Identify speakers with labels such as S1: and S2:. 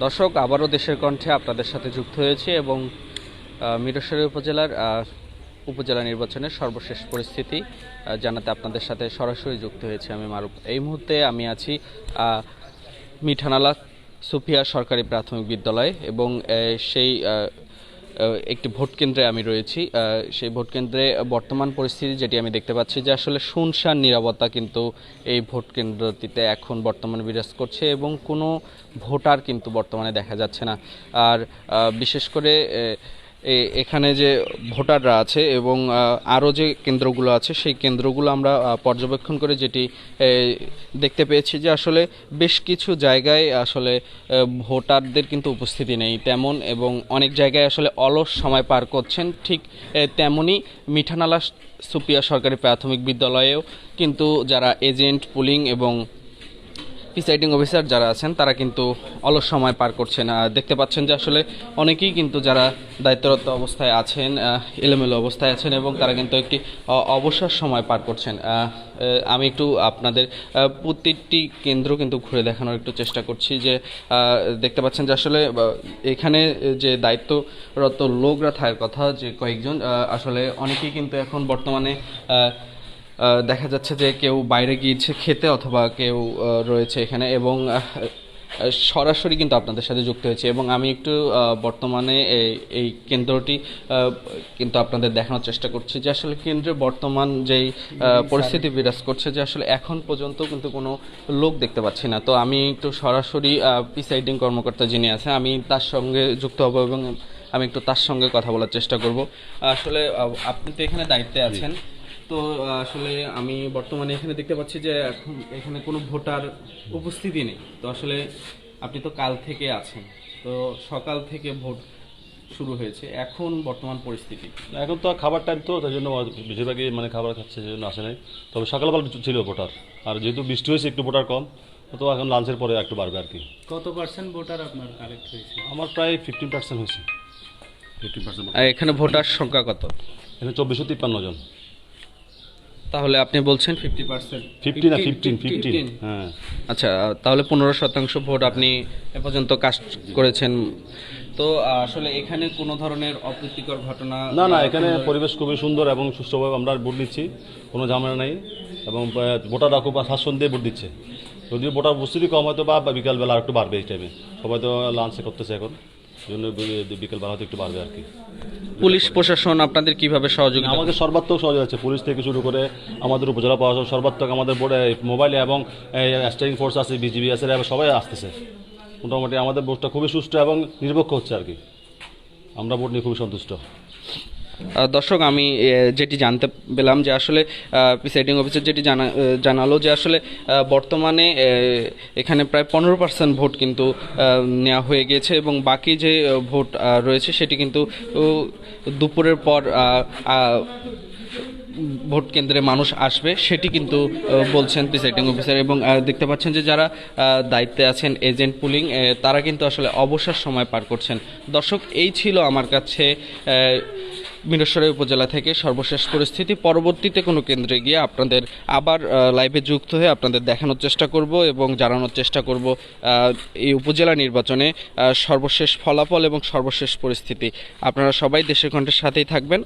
S1: দর্শক, আবারও দেশের কণ্ঠে আপনাদের সাথে যুক্ত হয়েছে এবং মিরসরাই উপজেলার উপজেলা নির্বাচনের সর্বশেষ পরিস্থিতি জানাতে আপনাদের সাথে সরাসরি যুক্ত হয়েছে আমি মারুফ। এই মুহূর্তে আমি আছি মিঠানালা সুফিয়া সরকারি প্রাথমিক বিদ্যালয় এবং সেই একটি ভোট কেন্দ্রে আমি রয়েছি। সেই ভোট কেন্দ্রে বর্তমান পরিস্থিতি যেটি আমি দেখতে পাচ্ছি যে আসলে শুনশান নীরবতা কিন্তু এই ভোট কেন্দ্রটিতে এখন বর্তমানে বিরাজ করছে এবং কোনো ভোটার কিন্তু বর্তমানে দেখা যাচ্ছে না। আর বিশেষ করে এখানে যে ভোটাররা আছে এবং আরও যে কেন্দ্রগুলো আছে সেই কেন্দ্রগুলো আমরা পর্যবেক্ষণ করে যেটি দেখতে পেয়েছি যে আসলে বেশ কিছু জায়গায় আসলে ভোটারদের কিন্তু উপস্থিতি নেই তেমন, এবং অনেক জায়গায় আসলে অলস সময় পার করছেন। ঠিক তেমনই মিঠানালা সুপিয়া সরকারি প্রাথমিক বিদ্যালয়েও কিন্তু যারা এজেন্ট, পুলিং এবং প্রিসাইডিং অফিসার যারা আছেন তারা কিন্তু অলস সময় পার করছেন। দেখতে পাচ্ছেন যে আসলে অনেকেই কিন্তু যারা দায়িত্বরত অবস্থায় আছেন, এলোমেলো অবস্থায় আছেন এবং তারা কিন্তু একটি অবসর সময় পার করছেন। আমি একটু আপনাদের প্রত্যেকটি কেন্দ্র কিন্তু ঘুরে দেখানোর একটু চেষ্টা করছি যে দেখতে পাচ্ছেন যে আসলে এখানে যে দায়িত্বরত লোকরা থাকার কথা যে কয়েকজন, আসলে অনেকেই কিন্তু এখন বর্তমানে দেখা যাচ্ছে যে কেউ বাইরে গিয়েছে খেতে অথবা কেউ রয়েছে এখানে, এবং সরাসরি কিন্তু আপনাদের সাথে যুক্ত হয়েছে এবং আমি একটু বর্তমানে এই কেন্দ্রটি কিন্তু আপনাদের দেখানোর চেষ্টা করছি যে আসলে কেন্দ্রে বর্তমান যেই পরিস্থিতি বিরাজ করছে যে আসলে এখন পর্যন্ত কিন্তু কোনো লোক দেখতে পাচ্ছি না। তো আমি একটু সরাসরি প্রিসাইডিং কর্মকর্তা যিনি আছে আমি তার সঙ্গে যুক্ত হব এবং আমি একটু তার সঙ্গে কথা বলার চেষ্টা করব। আসলে আপনি তো এখানে দায়িত্বে আছেন, তো আসলে আমি বর্তমানে এখানে দেখতে পাচ্ছি যে এখন এখানে কোনো ভোটার উপস্থিতি নেই। তো আসলে আপনি তো কাল থেকে আছেন, তো সকাল থেকে ভোট শুরু হয়েছে, এখন বর্তমান পরিস্থিতি
S2: এখন তো খাবার টাইম, তো তাই জন্য বেশিরভাগই খাবার খাচ্ছে, সেই জন্য আসে নাই। তবে সকালবেলা ছিল ভোটার, আর যেহেতু বৃষ্টি হয়েছে একটু ভোটার কম, তো এখন লাঞ্চের পরে একটু বাড়বে আর কি।
S3: কত পার্সেন্ট ভোটার আপনার কালেক্ট হয়েছে?
S2: আমার প্রায় 15% হয়েছে। 15%।
S1: এখানে ভোটার সংখ্যা কত?
S2: এখানে 2453 জন।
S1: তাহলে আপনি বলছেন 50%?
S2: 50 না 15। হ্যাঁ,
S1: আচ্ছা, তাহলে 15% ভোট আপনি এ পর্যন্ত কাজ করেছেন। তো আসলে এখানে কোনো ধরনের অপ্রীতিকর ঘটনা?
S2: না, এখানে পরিবেশ খুবই সুন্দর এবং সুষ্ঠুভাবে আমরা ভোট দিচ্ছি, কোনো ঝামেলা নেই এবং ভোটাররা খুব শাসন দিয়ে ভোট দিচ্ছে। যদিও ভোটার উপস্থিতি কম হয়তো বা বিকালবেলা আর একটু বাড়বে এই টাইমে, সবাই তো লাঞ্চ করতেছে এখন, জন্য বিকেলবেলা হয়তো একটু বাড়বে আর কি।
S1: পুলিশ প্রশাসন আপনাদের কিভাবে সহযোগিতা?
S2: আমাদের সর্বাত্মক সহযোগিতা আছে, পুলিশ থেকে শুরু করে আমাদের উপজেলা প্রশাসন সর্বাত্মক, আমাদের বোর্ডে মোবাইলে এবং স্ট্রাইকিং ফোর্স আছে, বিজিবি আছে, সবাই আসতেছে। মোটামুটি আমাদের ভোটটা খুবই সুষ্ঠু এবং নিরপেক্ষ হচ্ছে আর কি। আমরা ভোট নিয়ে খুবই সন্তুষ্ট।
S1: দর্শক, আমি যেটি জানতে পেলাম যে আসলে প্রিসাইডিং অফিসার যেটি জানালো যে আসলে বর্তমানে এখানে প্রায় 15% ভোট কিন্তু নেওয়া হয়ে গিয়েছে এবং বাকি যে ভোট রয়েছে সেটি কিন্তু দুপুরের পর ভোট কেন্দ্রে মানুষ আসবে সেটি কিন্তু বলছেন প্রিসাইডিং অফিসার। এবং দেখতে পাচ্ছেন যে যারা দায়িত্বে আছেন এজেন্ট, পুলিং, তারা কিন্তু আসলে অবসর সময় পার করছেন। দর্শক, এই ছিল আমার কাছে মিরসরাই উপজেলা থেকে সর্বশেষ পরিস্থিতি। পরবর্তীতে কোনো কেন্দ্রে গিয়ে আপনাদের আবার লাইভে যুক্ত হয়ে আপনাদের দেখানোর চেষ্টা করব এবং জানানোর চেষ্টা করব এই উপজেলা নির্বাচনে সর্বশেষ ফলাফল এবং সর্বশেষ পরিস্থিতি। আপনারা সবাই দেশের কণ্ঠের সাথেই থাকবেন।